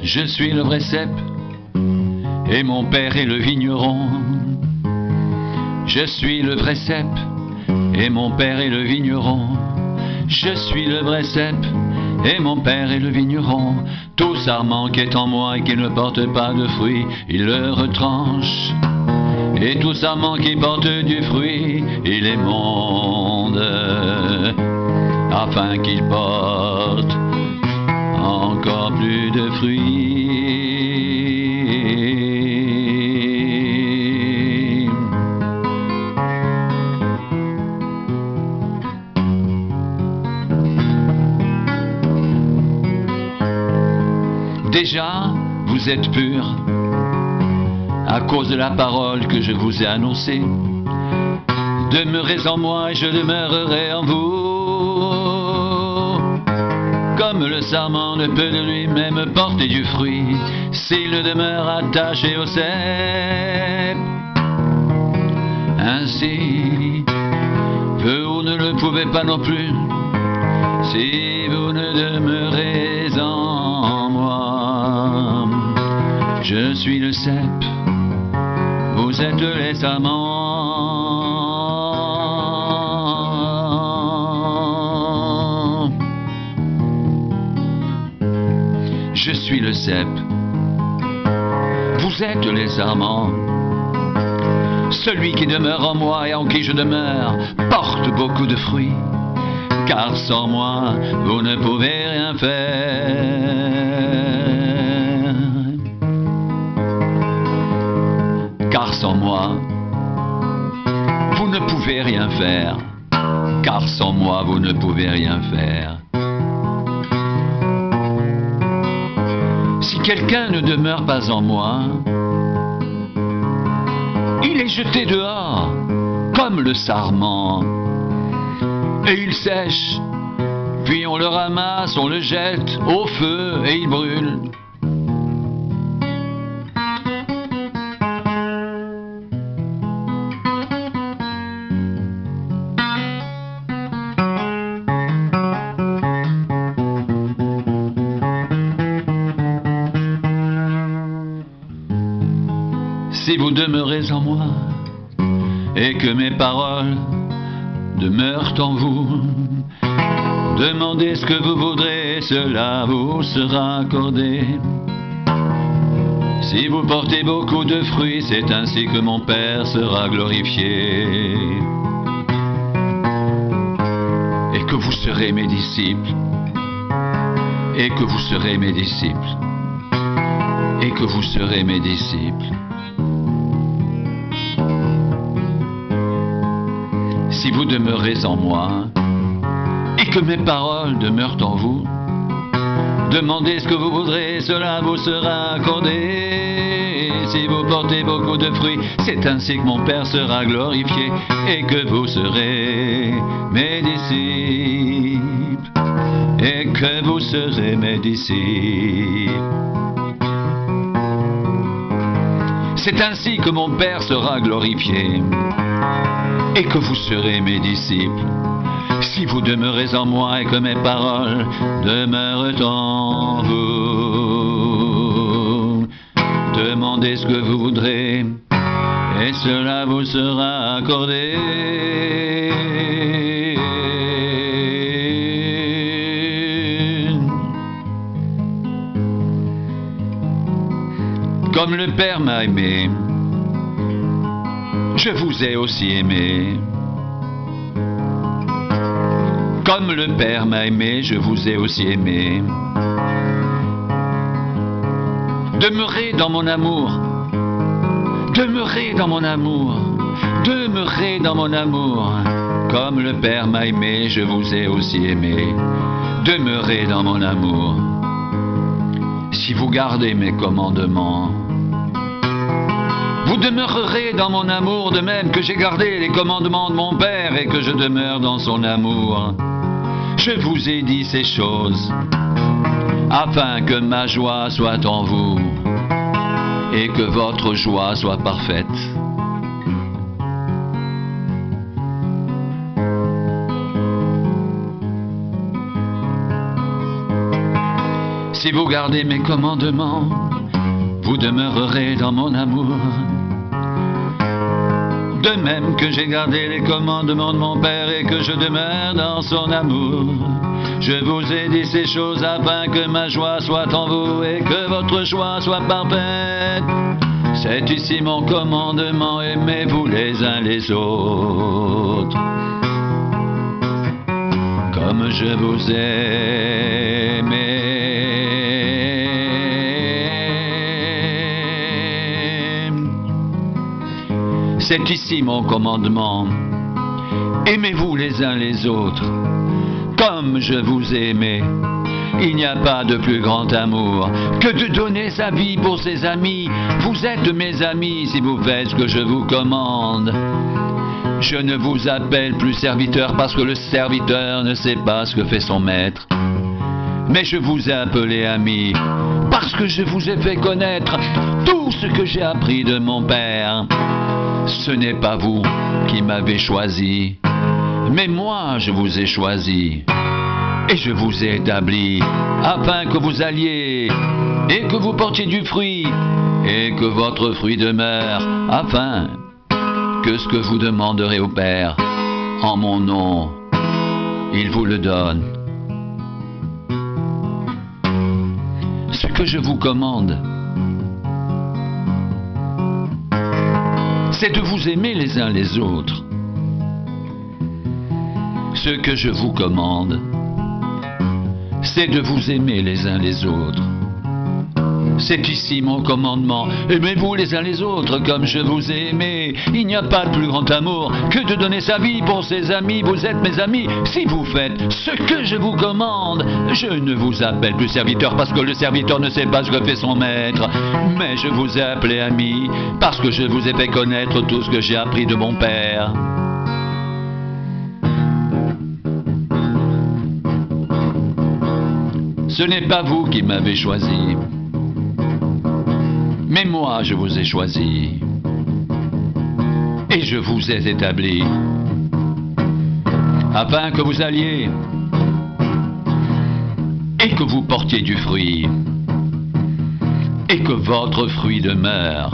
Je suis le vrai cep, et mon père est le vigneron. Je suis le vrai cep, et mon père est le vigneron. Je suis le vrai cep, et mon père est le vigneron. Tout sarment qui est en moi et qui ne porte pas de fruits, il le retranche. Et tout sarment qui porte du fruit, il les monde, afin qu'il porte encore plus de fruits. Déjà, vous êtes purs à cause de la parole que je vous ai annoncée. Demeurez en moi et je demeurerai en vous. Comme le sarment ne peut de lui-même porter du fruit s'il ne demeure attaché au cep. Ainsi, vous ne le pouvez pas non plus si vous ne demeurez en moi. Je suis le cep, vous êtes les sarments. Je suis le cep, vous êtes les sarments. Celui qui demeure en moi et en qui je demeure porte beaucoup de fruits, car sans moi vous ne pouvez rien faire. Car sans moi vous ne pouvez rien faire. Car sans moi vous ne pouvez rien faire. Si quelqu'un ne demeure pas en moi, il est jeté dehors comme le sarment, et il sèche, puis on le ramasse, on le jette au feu et il brûle. Si vous demeurez en moi et que mes paroles demeurent en vous, demandez ce que vous voudrez, cela vous sera accordé. Si vous portez beaucoup de fruits, c'est ainsi que mon Père sera glorifié. Et que vous serez mes disciples. Et que vous serez mes disciples. Et que vous serez mes disciples. Si vous demeurez en moi et que mes paroles demeurent en vous, demandez ce que vous voudrez, cela vous sera accordé. Si vous portez beaucoup de fruits, c'est ainsi que mon Père sera glorifié et que vous serez mes disciples. Et que vous serez mes disciples. C'est ainsi que mon Père sera glorifié et que vous serez mes disciples, si vous demeurez en moi et que mes paroles demeurent en vous. Demandez ce que vous voudrez, et cela vous sera accordé. Comme le Père m'a aimé, je vous ai aussi aimé. Comme le Père m'a aimé, je vous ai aussi aimé. Demeurez dans mon amour. Demeurez dans mon amour. Demeurez dans mon amour. Comme le Père m'a aimé, je vous ai aussi aimé. Demeurez dans mon amour. Si vous gardez mes commandements, vous demeurerez dans mon amour, de même que j'ai gardé les commandements de mon Père et que je demeure dans son amour. Je vous ai dit ces choses, afin que ma joie soit en vous et que votre joie soit parfaite. Si vous gardez mes commandements, vous demeurerez dans mon amour. De même que j'ai gardé les commandements de mon Père et que je demeure dans son amour. Je vous ai dit ces choses afin que ma joie soit en vous et que votre joie soit parfaite. C'est ici mon commandement, aimez-vous les uns les autres, comme je vous ai aimé. C'est ici mon commandement, aimez-vous les uns les autres, comme je vous ai aimé. Il n'y a pas de plus grand amour que de donner sa vie pour ses amis. Vous êtes mes amis si vous faites ce que je vous commande. Je ne vous appelle plus serviteur parce que le serviteur ne sait pas ce que fait son maître. Mais je vous ai appelé ami parce que je vous ai fait connaître tout ce que j'ai appris de mon Père. Ce n'est pas vous qui m'avez choisi, mais moi je vous ai choisi. Et je vous ai établi afin que vous alliez et que vous portiez du fruit et que votre fruit demeure, afin que ce que vous demanderez au Père en mon nom, il vous le donne. Ce que je vous commande, c'est de vous aimer les uns les autres. Ce que je vous commande, c'est de vous aimer les uns les autres. C'est ici mon commandement, aimez-vous les uns les autres comme je vous ai aimé. Il n'y a pas de plus grand amour que de donner sa vie pour ses amis. Vous êtes mes amis si vous faites ce que je vous commande. Je ne vous appelle plus serviteur parce que le serviteur ne sait pas ce que fait son maître, mais je vous ai appelé ami parce que je vous ai fait connaître tout ce que j'ai appris de mon Père. Ce n'est pas vous qui m'avez choisi, mais moi je vous ai choisi. Et je vous ai établi, afin que vous alliez et que vous portiez du fruit, et que votre fruit demeure,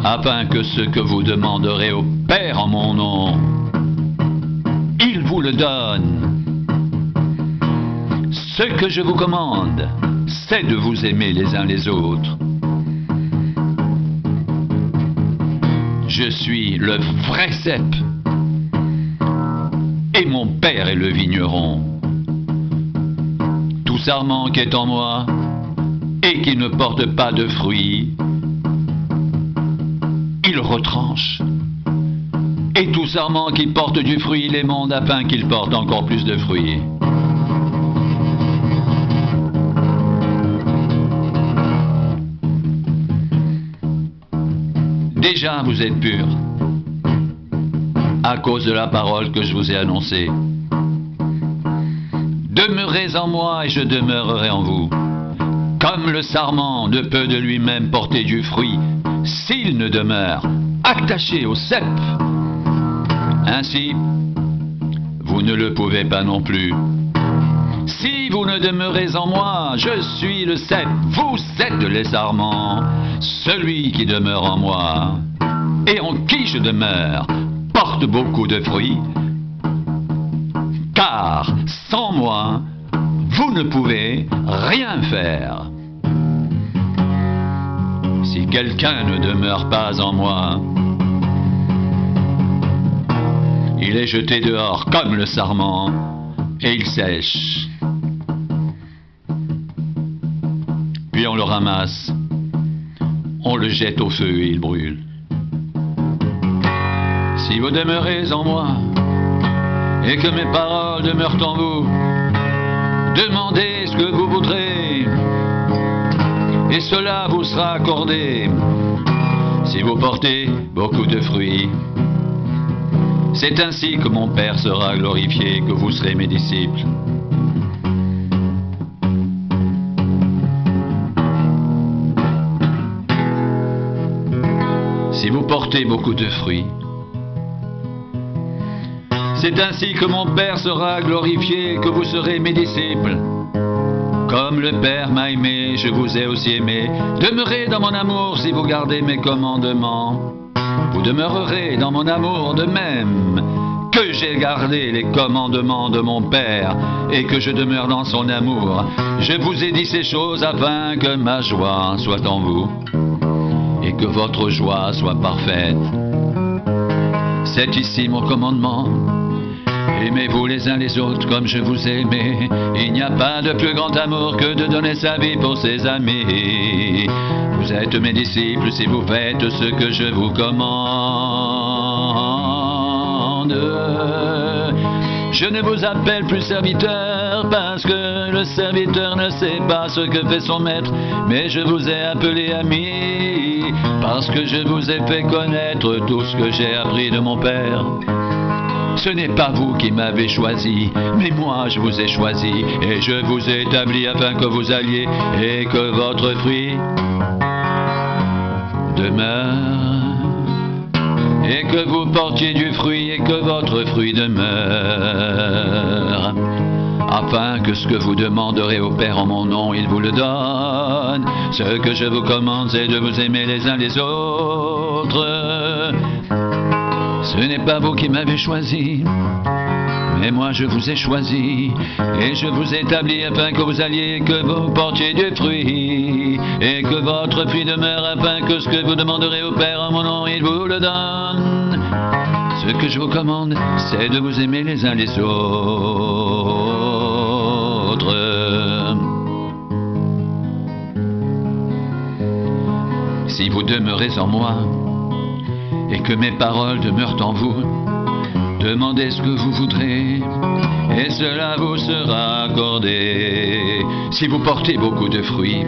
afin que ce que vous demanderez au Père en mon nom, il vous le donne. Ce que je vous commande, c'est de vous aimer les uns les autres. Je suis le vrai cep, et mon Père est le vigneron. Tout sarment qui est en moi, et qui ne porte pas de fruits, il retranche. Et tout sarment qui porte du fruit, il émonde afin qu'il porte encore plus de fruits. Déjà vous êtes purs, à cause de la parole que je vous ai annoncée. Demeurez en moi et je demeurerai en vous. Comme le sarment ne peut de lui-même porter du fruit s'il ne demeure attaché au cep, ainsi vous ne le pouvez pas non plus. Si vous ne demeurez en moi, je suis le cep, vous êtes les sarments. Celui qui demeure en moi et en qui je demeure porte beaucoup de fruits, car sans moi, vous ne pouvez rien faire. Si quelqu'un ne demeure pas en moi, il est jeté dehors comme le sarment et il sèche. Puis on le ramasse, on le jette au feu et il brûle. Si vous demeurez en moi et que mes paroles demeurent en vous, demandez ce que vous voudrez et cela vous sera accordé. Si vous portez beaucoup de fruits, c'est ainsi que mon Père sera glorifié, que vous serez mes disciples. Si vous portez beaucoup de fruits, c'est ainsi que mon Père sera glorifié, que vous serez mes disciples. Comme le Père m'a aimé, je vous ai aussi aimé. Demeurez dans mon amour si vous gardez mes commandements. Vous demeurerez dans mon amour de même que j'ai gardé les commandements de mon Père et que je demeure dans son amour. Je vous ai dit ces choses afin que ma joie soit en vous et que votre joie soit parfaite. C'est ici mon commandement. Aimez-vous les uns les autres comme je vous ai aimé. Il n'y a pas de plus grand amour que de donner sa vie pour ses amis. Vous êtes mes disciples si vous faites ce que je vous commande. Je ne vous appelle plus serviteur parce que le serviteur ne sait pas ce que fait son maître, mais je vous ai appelé ami parce que je vous ai fait connaître tout ce que j'ai appris de mon Père. Ce n'est pas vous qui m'avez choisi, mais moi je vous ai choisi et je vous ai établi afin que vous alliez et que votre fruit demeure, et que vous portiez du fruit et que votre fruit demeure, afin que ce que vous demanderez au Père en mon nom, il vous le donne. Ce que je vous commande, c'est de vous aimer les uns les autres. Ce n'est pas vous qui m'avez choisi, mais moi je vous ai choisi, et je vous ai établi afin que vous alliez et que vous portiez du fruit, et que votre fruit demeure, afin que ce que vous demanderez au Père en mon nom, il vous le donne. Ce que je vous commande, c'est de vous aimer les uns les autres. Si vous demeurez en moi, et que mes paroles demeurent en vous, demandez ce que vous voudrez, et cela vous sera accordé. Si vous portez beaucoup de fruits,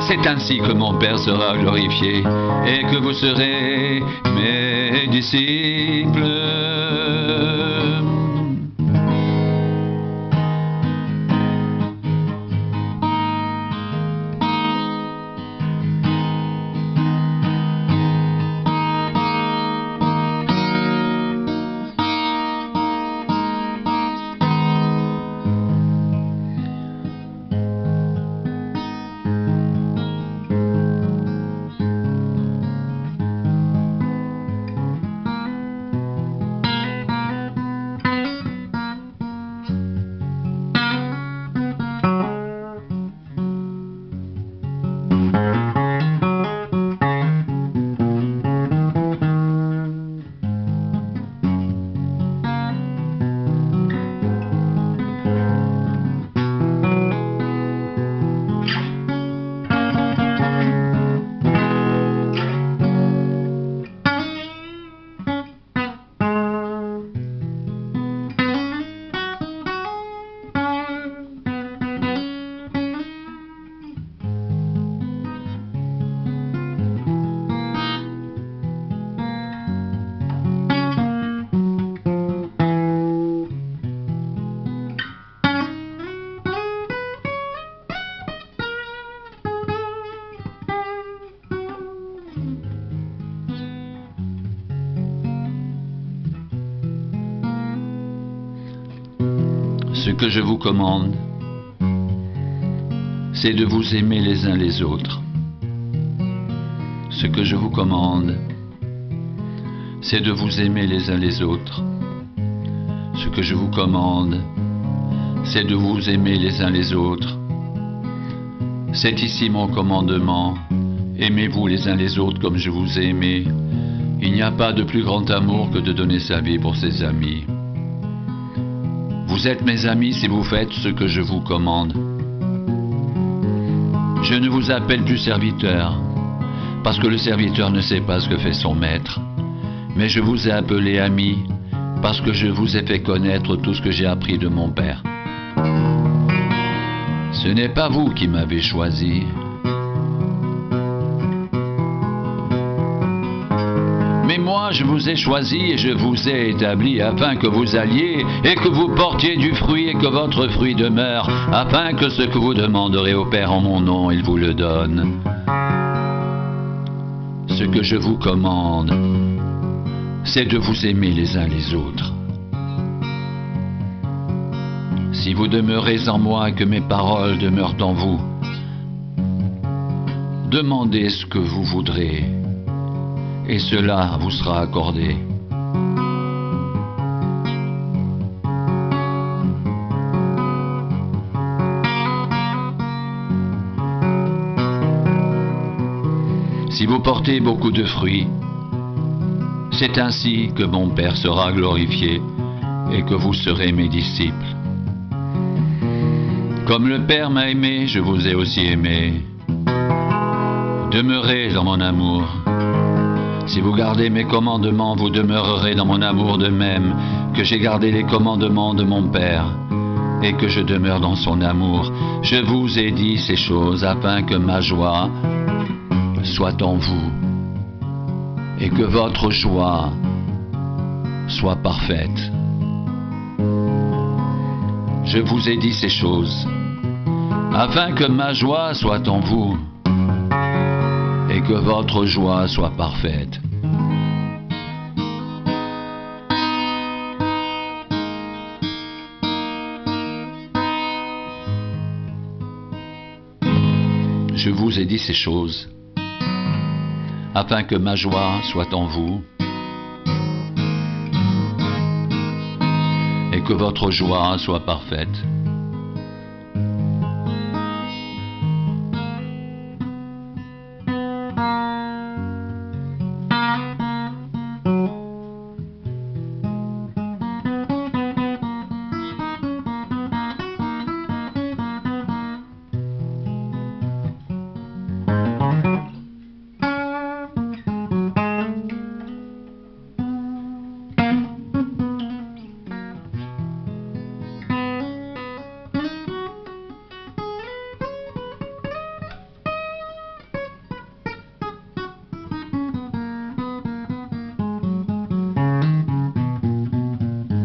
c'est ainsi que mon Père sera glorifié, et que vous serez mes disciples. Ce que je vous commande, c'est de vous aimer les uns les autres. Ce que je vous commande, c'est de vous aimer les uns les autres. Ce que je vous commande, c'est de vous aimer les uns les autres. C'est ici mon commandement. Aimez-vous les uns les autres comme je vous ai aimé. Il n'y a pas de plus grand amour que de donner sa vie pour ses amis. Vous êtes mes amis si vous faites ce que je vous commande. Je ne vous appelle plus serviteur, parce que le serviteur ne sait pas ce que fait son maître. Mais je vous ai appelé amis, parce que je vous ai fait connaître tout ce que j'ai appris de mon Père. Ce n'est pas vous qui m'avez choisi, mais moi je vous ai choisi et je vous ai établi afin que vous alliez et que vous portiez du fruit et que votre fruit demeure, afin que ce que vous demanderez au Père en mon nom, il vous le donne. Ce que je vous commande, c'est de vous aimer les uns les autres. Si vous demeurez en moi, que mes paroles demeurent en vous, demandez ce que vous voudrez, et cela vous sera accordé. Si vous portez beaucoup de fruits, c'est ainsi que mon Père sera glorifié et que vous serez mes disciples. Comme le Père m'a aimé, je vous ai aussi aimé. Demeurez dans mon amour. Si vous gardez mes commandements, vous demeurerez dans mon amour, de même que j'ai gardé les commandements de mon Père et que je demeure dans son amour. Je vous ai dit ces choses afin que ma joie soit en vous et que votre joie soit parfaite. Je vous ai dit ces choses afin que ma joie soit en vous et que votre joie soit parfaite. Je vous ai dit ces choses afin que ma joie soit en vous et que votre joie soit parfaite.